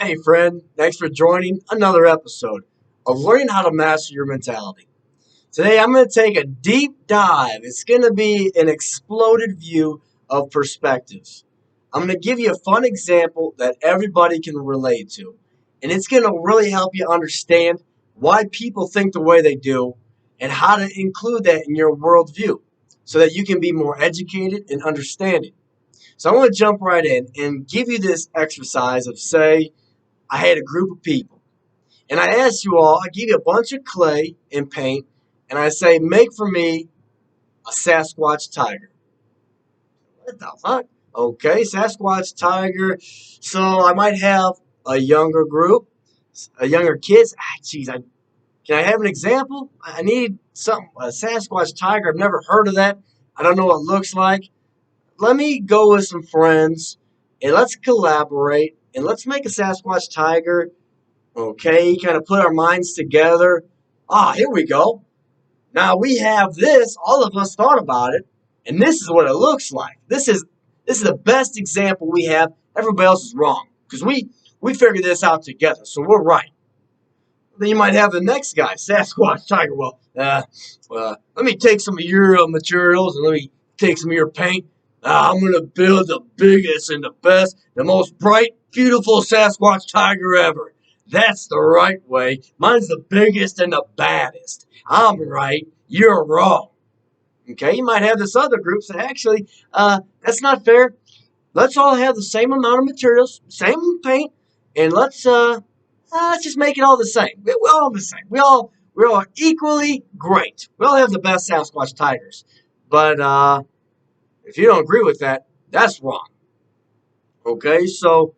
Hey, friend, thanks for joining another episode of Learning How to Master Your Mentality. Today, I'm going to take a deep dive. It's going to be an exploded view of perspectives. I'm going to give you a fun example that everybody can relate to, and it's going to really help you understand why people think the way they do and how to include that in your worldview so that you can be more educated and understanding. So, I'm going to jump right in and give you this exercise of, say, I had a group of people, and I asked you all, I give you a bunch of clay and paint, and I say, make for me a Sasquatch tiger. What the fuck? Okay, Sasquatch tiger. So I might have a younger group, a younger kids. Can I have an example? I need something, a Sasquatch tiger. I've never heard of that. I don't know what it looks like. Let me go with some friends, and let's collaborate, and let's make a Sasquatch tiger. Okay, kind of put our minds together. Here we go. Now we have this. All of us thought about it, and this is what it looks like. This is the best example we have. Everybody else is wrong because we figured this out together, so we're right. Then you might have the next guy, Sasquatch Tiger. Let me take some of your materials and let me take some of your paint. I'm gonna build the biggest and the best, the most bright, beautiful Sasquatch Tiger ever. That's the right way. Mine's the biggest and the baddest. I'm right. You're wrong. Okay, you might have this other group say, actually, that's not fair. Let's all have the same amount of materials, same paint, and let's just make it all the same. We all have the same. We're all equally great. We all have the best Sasquatch tigers. But if you don't agree with that, that's wrong. Okay, so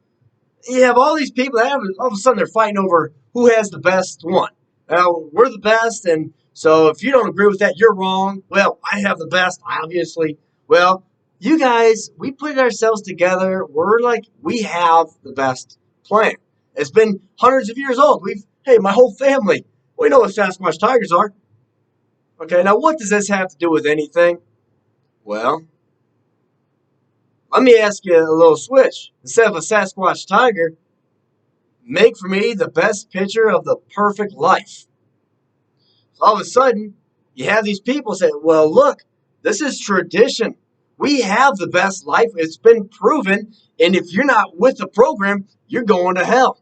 you have all these people that all of a sudden they're fighting over who has the best one. Now, we're the best, and so if you don't agree with that, you're wrong. Well, I have the best, obviously. Well, you guys, we put ourselves together. We have the best plan. It's been hundreds of years old. Hey, my whole family, we know what Sasquatch tigers are. Okay, now what does this have to do with anything? Well, let me ask you a little switch. Instead of a Sasquatch tiger, make for me the best picture of the perfect life. So all of a sudden, you have these people say, well, look, this is tradition. We have the best life. It's been proven. And if you're not with the program, you're going to hell.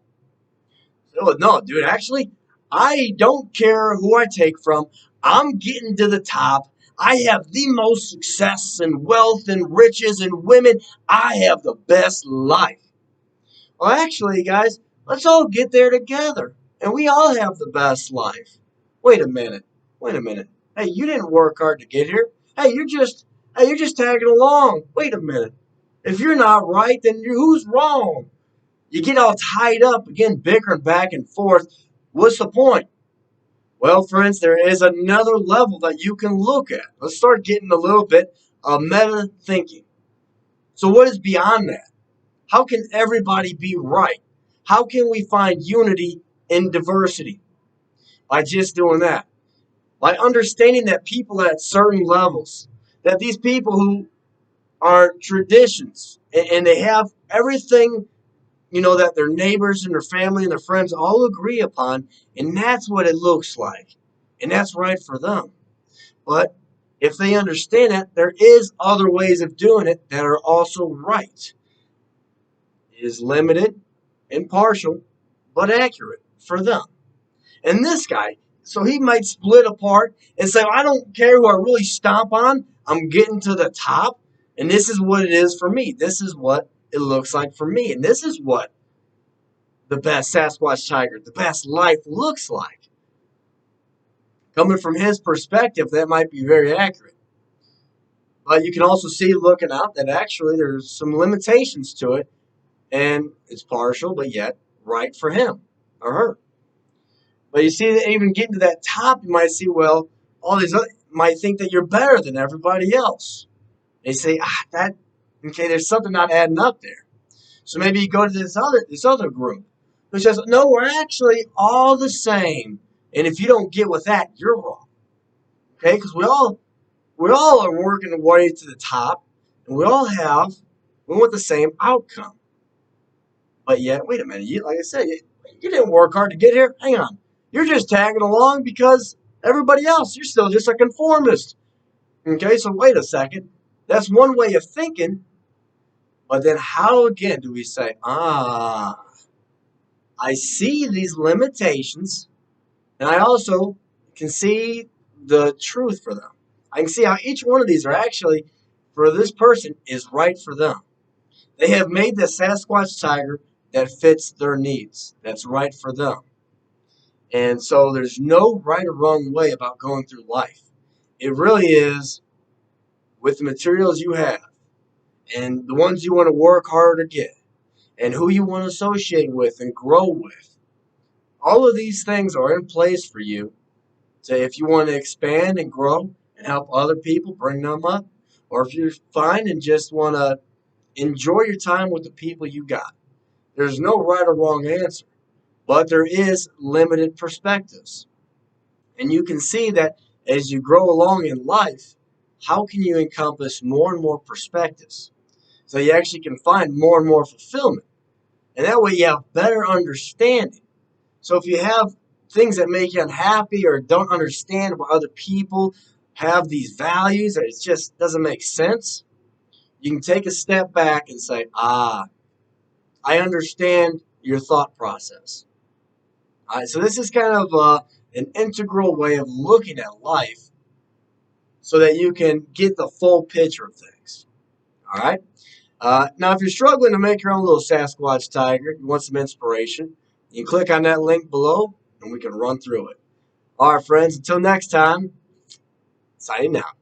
So, no, dude, actually, I don't care who I take from. I'm getting to the top. I have the most success and wealth and riches and women. I have the best life. Well, actually, guys, let's all get there together. And we all have the best life. Wait a minute. Wait a minute. Hey, you didn't work hard to get here. You're just tagging along. Wait a minute. If you're not right, then who's wrong? You get all tied up, again, bickering back and forth. What's the point? Well, friends, there is another level that you can look at. Let's start getting a little bit of meta thinking. So what is beyond that? How can everybody be right? How can we find unity in diversity? By just doing that. By understanding that people at certain levels, that these people who are traditions and they have everything, that their neighbors and their family and their friends all agree upon, and that's what it looks like. And that's right for them. But if they understand that, there is other ways of doing it that are also right. It is limited and partial, but accurate for them. And this guy, so he might split apart and say, I don't care who I really stomp on. I'm getting to the top. And this is what it is for me. This is what it looks like for me. And this is what the best Sasquatch tiger, the best life looks like. Coming from his perspective, that might be very accurate. But you can also see looking out that actually there's some limitations to it. And it's partial, but yet right for him or her. But you see, even getting to that top, you might see, well, all these other might think that you're better than everybody else. They say, there's something not adding up there. So maybe you go to this other group who says, no, we're actually all the same. And if you don't get with that, you're wrong. Okay, because we all are working our way to the top, and we want the same outcome. But yet, wait a minute, like I said, you didn't work hard to get here. Hang on. You're just tagging along because everybody else, you're still just a conformist. Okay, so wait a second. That's one way of thinking. But then how again do we say, I see these limitations, and I also can see the truth for them. I can see how each one of these are actually, for this person, is right for them. They have made the Sasquatch Tiger that fits their needs, that's right for them. And so there's no right or wrong way about going through life. It really is with the materials you have and the ones you want to work hard to get and who you want to associate with and grow with. All of these things are in place for you. So if you want to expand and grow and help other people, bring them up, or if you're fine and just want to enjoy your time with the people you got. There's no right or wrong answer, but there is limited perspectives. And you can see that as you grow along in life, how can you encompass more and more perspectives? So you actually can find more and more fulfillment. And that way you have better understanding. So if you have things that make you unhappy or don't understand why other people have these values that it just doesn't make sense, you can take a step back and say, I understand your thought process. All right, so this is kind of an integral way of looking at life so that you can get the full picture of things. All right. Now, if you're struggling to make your own little Sasquatch Tiger, you want some inspiration, you can click on that link below and we can run through it. All right, friends, until next time, signing out.